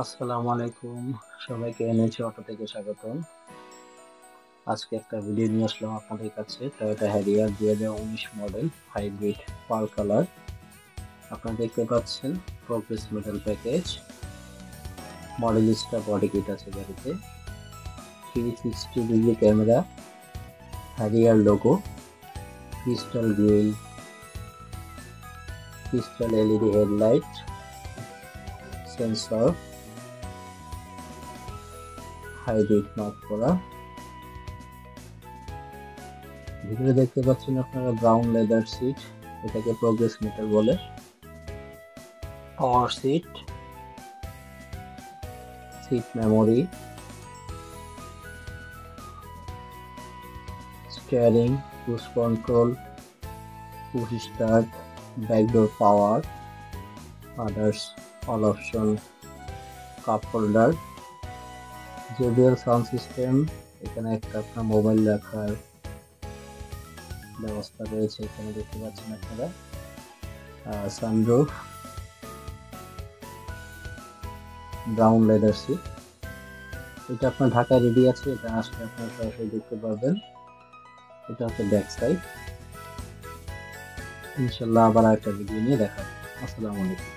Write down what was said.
আসসালামু আলাইকুম, সবাইকে এনেছি অটো থেকে স্বাগতম। আজকে একটা ভিডিও নিয়ে আসলাম আপনাদের কাছে। Toyota Harrier 2019 model hybrid pearl colour. আপনারা দেখতে পাচ্ছেন progress metal package, Modellista body kit আছে গাড়িতে, 360 degree camera, Harrier logo, crystal grille, crystal LED headlight, sensor, hybrid mark করা। ভিতরে দেখতে পাচ্ছেন আপনারা ব্রাউন লেদার সিট, এটাকে প্রোগ্রেস মিটার বলে। Power seat, seat memory, steering, cruise control, push start, backdoor power, others all option, cup holder, JBL sound system. এখানে একটা আপনার মোবাইল রাখার ব্যবস্থা রয়েছে, এখানে দেখতে পাচ্ছেন আপনারা। Sunroof, brown leather seat. এটা আপনার ঢাকায় রেডি আছে, এটা আসলে আপনারা সরাসরি দেখতে পারবেন। এটা হচ্ছে ব্যাক সাইড। ইনশাল্লাহ আবার একটা ভিডিও নিয়ে দেখা হবে। আসসালামু আলাইকুম।